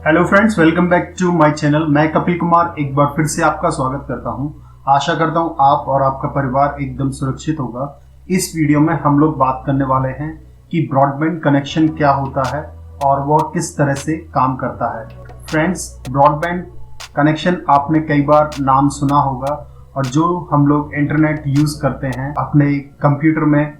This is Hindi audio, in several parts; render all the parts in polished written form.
Hello friends, welcome back to my channel. मैं कपिल कुमार एक बार फिर से आपका स्वागत करता हूं। आशा करता हूं आप और आपका परिवार एकदम सुरक्षित होगा। इस वीडियो में हम लोग बात करने वाले हैं कि ब्रॉडबैंड कनेक्शन क्या होता है और वो किस तरह से काम करता है। फ्रेंड्स, ब्रॉडबैंड कनेक्शन आपने कई बार नाम सुना होगा और जो हम लोग इंटरनेट यूज़ करते हैं अपने कंप्यूटर में,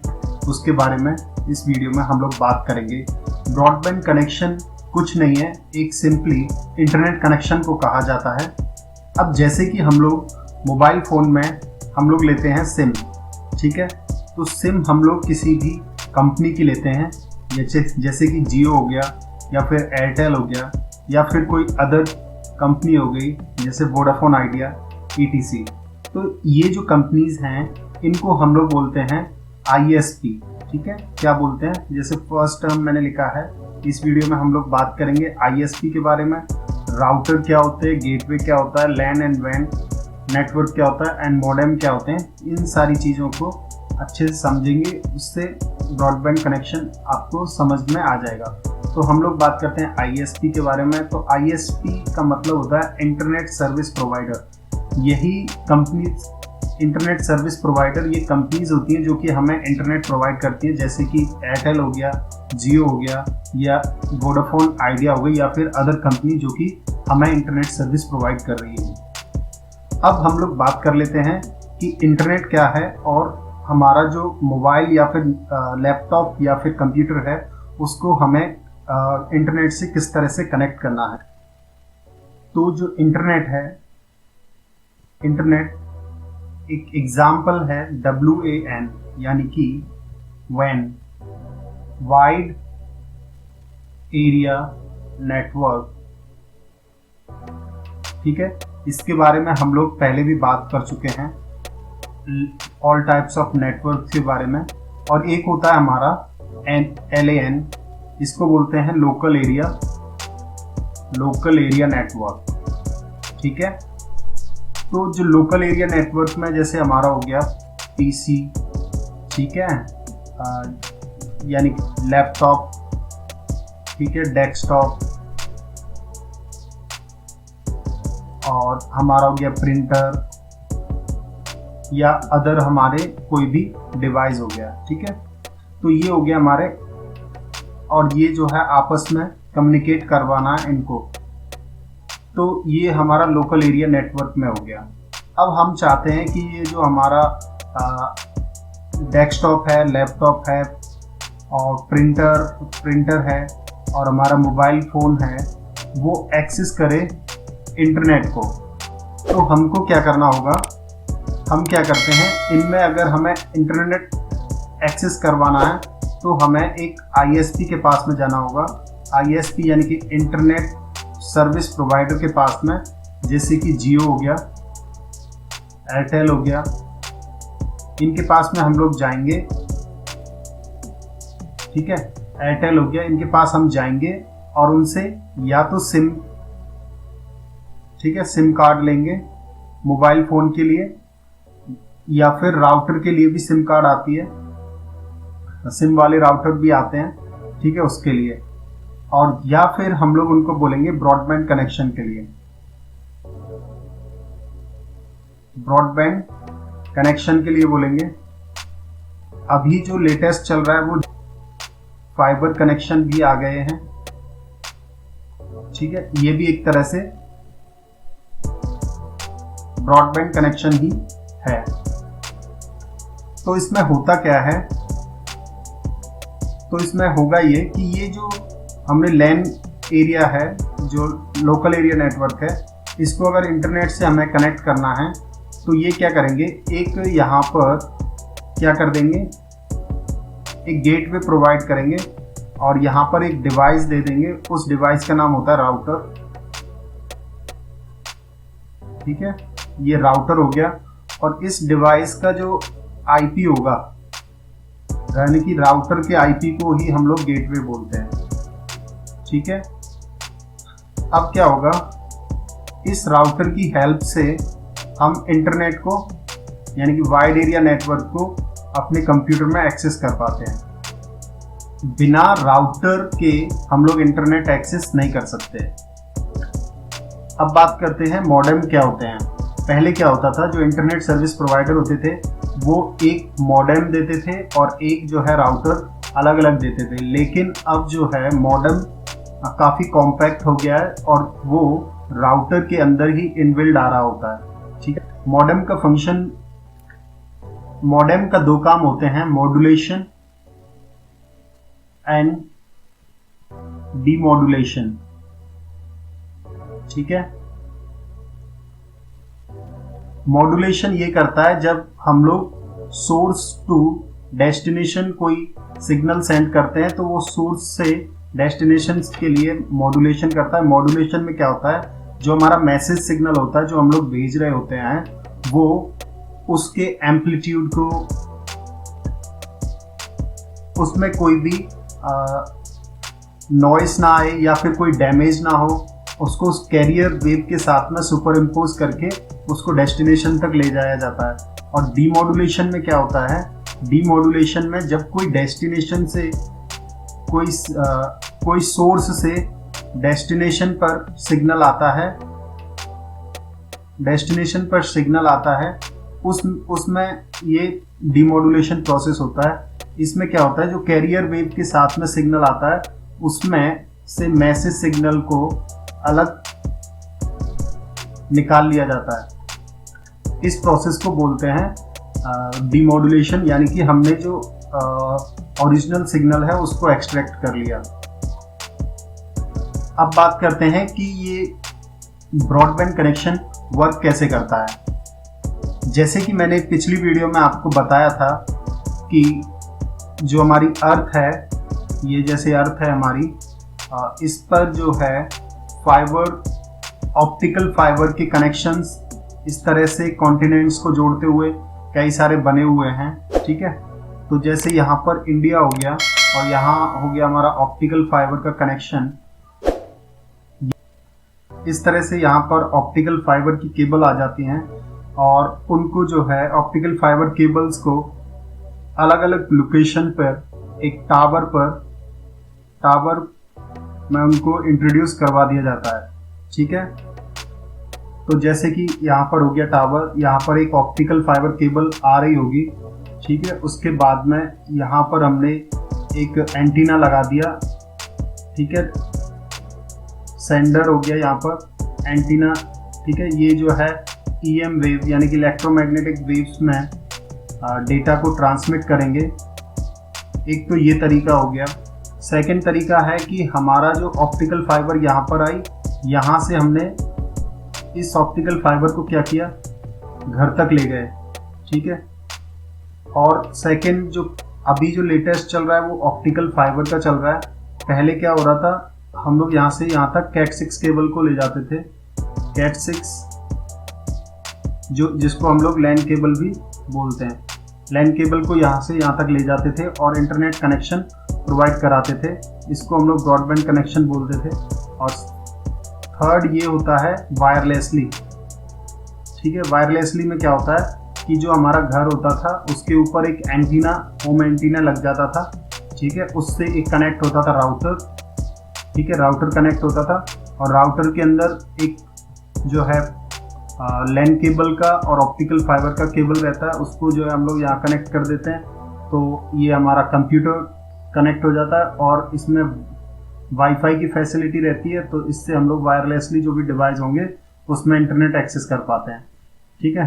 उसके बारे में इस वीडियो में हम लोग बात करेंगे। ब्रॉडबैंड कनेक्शन कुछ नहीं है, एक सिंपली इंटरनेट कनेक्शन को कहा जाता है। अब जैसे कि हम लोग मोबाइल फ़ोन में हम लोग लेते हैं सिम, ठीक है, तो सिम हम लोग किसी भी कंपनी की लेते हैं, जैसे कि जियो हो गया या फिर एयरटेल हो गया या फिर कोई अदर कंपनी हो गई जैसे वोडाफोन आइडिया ETC। तो ये जो कंपनीज हैं इनको हम लोग बोलते हैं ISP, ठीक है। क्या बोलते हैं, जैसे फर्स्ट टर्म मैंने लिखा है। इस वीडियो में हम लोग बात करेंगे ISP के बारे में। राउटर क्या होते हैं, गेटवे क्या होता है, लैन एंड वैन नेटवर्क क्या होता है, एंड मॉडेम क्या होते हैं। इन सारी चीज़ों को अच्छे से समझेंगे, उससे ब्रॉडबैंड कनेक्शन आपको समझ में आ जाएगा। तो हम लोग बात करते हैं ISP के बारे में। तो ISP का मतलब होता है इंटरनेट सर्विस प्रोवाइडर। यही कंपनी इंटरनेट सर्विस प्रोवाइडर, ये कंपनीज होती हैं जो कि हमें इंटरनेट प्रोवाइड करती हैं, जैसे कि एयरटेल हो गया, जियो हो गया या वोडाफोन आइडिया हो गई या फिर अदर कंपनी जो कि हमें इंटरनेट सर्विस प्रोवाइड कर रही है। अब हम लोग बात कर लेते हैं कि इंटरनेट क्या है और हमारा जो मोबाइल या फिर लैपटॉप या फिर कंप्यूटर है उसको हमें इंटरनेट से किस तरह से कनेक्ट करना है। तो जो इंटरनेट है, इंटरनेट एक एग्जाम्पल है WAN, यानी कि वैन, वाइड एरिया नेटवर्क, ठीक है। इसके बारे में हम लोग पहले भी बात कर चुके हैं, ऑल टाइप्स ऑफ नेटवर्क के बारे में। और एक होता है हमारा LAN, इसको बोलते हैं लोकल एरिया नेटवर्क, ठीक है। तो जो लोकल एरिया नेटवर्क में जैसे हमारा हो गया PC, ठीक है, यानी लैपटॉप, ठीक है, डेस्कटॉप, और हमारा हो गया प्रिंटर या अदर हमारे कोई भी डिवाइस हो गया, ठीक है। तो ये हो गया हमारे, और ये जो है आपस में कम्युनिकेट करवाना है इनको, तो ये हमारा लोकल एरिया नेटवर्क में हो गया। अब हम चाहते हैं कि ये जो हमारा डेस्कटॉप है, लैपटॉप है और प्रिंटर है और हमारा मोबाइल फ़ोन है, वो एक्सेस करे इंटरनेट को। तो हमको क्या करना होगा, हम क्या करते हैं, इनमें अगर हमें इंटरनेट एक्सेस करवाना है तो हमें एक ISP के पास में जाना होगा। ISP यानी कि इंटरनेट सर्विस प्रोवाइडर के पास में, जैसे कि जियो हो गया, एयरटेल हो गया, इनके पास में हम लोग जाएंगे, ठीक है। एयरटेल हो गया, इनके पास हम जाएंगे और उनसे या तो सिम, ठीक है, सिम कार्ड लेंगे मोबाइल फ़ोन के लिए, या फिर राउटर के लिए भी सिम कार्ड आती है, सिम वाले राउटर भी आते हैं, ठीक है, उसके लिए। और या फिर हम लोग उनको बोलेंगे ब्रॉडबैंड कनेक्शन के लिए। ब्रॉडबैंड कनेक्शन के लिए बोलेंगे। अभी जो लेटेस्ट चल रहा है वो फाइबर कनेक्शन भी आ गए हैं, ठीक है, ये भी एक तरह से ब्रॉडबैंड कनेक्शन ही है। तो इसमें होता क्या है, तो इसमें होगा ये कि ये जो हमने लैन एरिया है, जो लोकल एरिया नेटवर्क है, इसको अगर इंटरनेट से हमें कनेक्ट करना है तो ये क्या करेंगे, एक यहाँ पर क्या कर देंगे, एक गेटवे प्रोवाइड करेंगे और यहाँ पर एक डिवाइस दे देंगे। उस डिवाइस का नाम होता है राउटर, ठीक है, ये राउटर हो गया। और इस डिवाइस का जो IP होगा, यानी कि राउटर के IP को ही हम लोग गेटवे बोलते हैं, ठीक है। अब क्या होगा, इस राउटर की हेल्प से हम इंटरनेट को, यानी कि वाइड एरिया नेटवर्क को अपने कंप्यूटर में एक्सेस कर पाते हैं। बिना राउटर के हम लोग इंटरनेट एक्सेस नहीं कर सकते। अब बात करते हैं मॉडेम क्या होते हैं। पहले क्या होता था, जो इंटरनेट सर्विस प्रोवाइडर होते थे वो एक मॉडेम देते थे और एक जो है राउटर अलग अलग देते थे। लेकिन अब जो है मॉडेम काफ़ी कॉम्पैक्ट हो गया है और वो राउटर के अंदर ही इनबिल्ड आ रहा होता है। ठीक है, मॉडेम का दो काम होते हैं, मॉड्यूलेशन एंड डीमॉड्यूलेशन। ठीक है, मॉड्यूलेशन ये करता है जब हम लोग सोर्स टू डेस्टिनेशन कोई सिग्नल सेंड करते हैं तो वो सोर्स से डेस्टिनेशन के लिए मॉड्यूलेशन करता है। मॉड्यूलेशन में क्या होता है, जो हमारा मैसेज सिग्नल होता है जो हम लोग भेज रहे होते हैं वो उसके एम्पलीट्यूड को, उसमें कोई भी नॉइस ना आए या फिर कोई डैमेज ना हो, उसको उस कैरियर वेव के साथ में सुपर इम्पोज करके उसको डेस्टिनेशन तक ले जाया जाता है। और डीमॉड्यूलेशन में क्या होता है, डीमॉड्यूलेशन में जब कोई डेस्टिनेशन से कोई सोर्स से डेस्टिनेशन पर सिग्नल आता है, उसमें ये डीमॉड्यूलेशन प्रोसेस होता है। इसमें क्या होता है, जो कैरियर वेव के साथ में सिग्नल आता है उसमें से मैसेज सिग्नल को अलग निकाल लिया जाता है। इस प्रोसेस को बोलते हैं डीमॉड्यूलेशन, यानी कि हमने जो ओरिजिनल सिग्नल है उसको एक्सट्रैक्ट कर लिया। अब बात करते हैं कि ये ब्रॉडबैंड कनेक्शन वर्क कैसे करता है। जैसे कि मैंने पिछली वीडियो में आपको बताया था कि जो हमारी अर्थ है, ये जैसे अर्थ है हमारी, इस पर जो है ऑप्टिकल फाइबर के कनेक्शंस इस तरह से कॉन्टिनेंट्स को जोड़ते हुए कई सारे बने हुए हैं। ठीक है, तो जैसे यहाँ पर इंडिया हो गया और यहाँ हो गया हमारा ऑप्टिकल फाइबर का कनेक्शन। इस तरह से यहाँ पर ऑप्टिकल फाइबर की केबल आ जाती हैं और उनको जो है ऑप्टिकल फाइबर केबल्स को अलग अलग लोकेशन पर एक टावर में उनको इंट्रोड्यूस करवा दिया जाता है। ठीक है, तो जैसे कि यहाँ पर हो गया टावर, यहाँ पर एक ऑप्टिकल फाइबर केबल आ रही होगी। ठीक है, उसके बाद में यहाँ पर हमने एक एंटीना लगा दिया। ठीक है, सेंडर हो गया यहाँ पर एंटीना। ठीक है, ये जो है EM वेव यानी कि इलेक्ट्रोमैग्नेटिक वेव्स में डेटा को ट्रांसमिट करेंगे। एक तो ये तरीका हो गया। सेकंड तरीका है कि हमारा जो ऑप्टिकल फाइबर यहाँ पर आई, यहाँ से हमने इस ऑप्टिकल फाइबर को क्या किया, घर तक ले गए। ठीक है, और सेकंड जो अभी जो लेटेस्ट चल रहा है वो ऑप्टिकल फाइबर का चल रहा है। पहले क्या हो रहा था, हम लोग यहाँ से यहाँ तक कैट 6 केबल को ले जाते थे। कैट 6 जिसको हम लोग लैन केबल भी बोलते हैं। लैन केबल को यहाँ से यहाँ तक ले जाते थे और इंटरनेट कनेक्शन प्रोवाइड कराते थे। इसको हम लोग ब्रॉडबैंड कनेक्शन बोलते थे। और थर्ड ये होता है वायरलेसली। ठीक है, वायरलेसली में क्या होता है कि जो हमारा घर होता था उसके ऊपर एक एंटीना, होम एंटीना लग जाता था। ठीक है, उससे एक कनेक्ट होता था राउटर। ठीक है, राउटर कनेक्ट होता था और राउटर के अंदर एक जो है लैन केबल का और ऑप्टिकल फाइबर का केबल रहता है, उसको जो है हम लोग यहाँ कनेक्ट कर देते हैं। तो ये हमारा कंप्यूटर कनेक्ट हो जाता है और इसमें वाईफाई की फैसिलिटी रहती है, तो इससे हम लोग वायरलेसली जो भी डिवाइस होंगे उसमें इंटरनेट एक्सेस कर पाते हैं। ठीक है,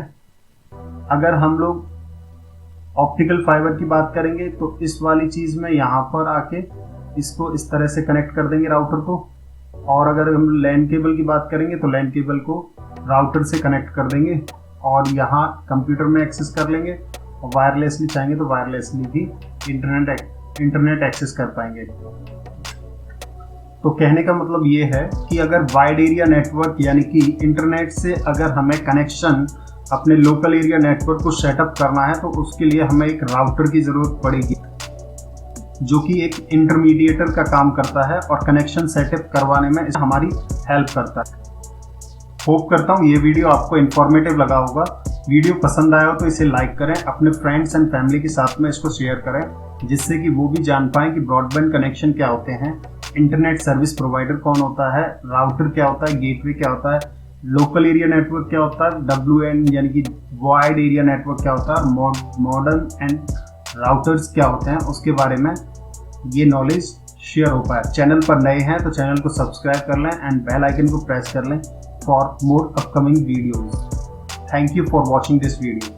अगर हम लोग ऑप्टिकल फाइबर की बात करेंगे तो इस वाली चीज़ में यहाँ पर आके इसको इस तरह से कनेक्ट कर देंगे राउटर को। और अगर हम लैन केबल की बात करेंगे तो लैन केबल को राउटर से कनेक्ट कर देंगे और यहाँ कंप्यूटर में एक्सेस कर लेंगे। और वायरलेसली चाहेंगे तो वायरलेसली भी इंटरनेट एक्सेस कर पाएंगे। तो कहने का मतलब ये है कि अगर वाइड एरिया नेटवर्क यानी कि इंटरनेट से अगर हमें कनेक्शन अपने लोकल एरिया नेटवर्क को सेटअप करना है तो उसके लिए हमें एक राउटर की ज़रूरत पड़ेगी, जो कि एक इंटरमीडिएटर का काम करता है और कनेक्शन सेटअप करवाने में हमारी हेल्प करता है। होप करता हूँ ये वीडियो आपको इन्फॉर्मेटिव लगा होगा। वीडियो पसंद आया हो तो इसे लाइक करें, अपने फ्रेंड्स एंड फैमिली के साथ में इसको शेयर करें, जिससे कि वो भी जान पाएँ कि ब्रॉडबैंड कनेक्शन क्या होते हैं, इंटरनेट सर्विस प्रोवाइडर कौन होता है, राउटर क्या होता है, गेटवे क्या होता है, लोकल एरिया नेटवर्क क्या होता है, WAN यानी कि वाइड एरिया नेटवर्क क्या होता है, मॉडर्न एंड राउटर्स क्या होते हैं, उसके बारे में ये नॉलेज शेयर हो पाए। चैनल पर नए हैं तो चैनल को सब्सक्राइब कर लें एंड बेल आइकन को प्रेस कर लें for more upcoming videos. Thank you for watching this video.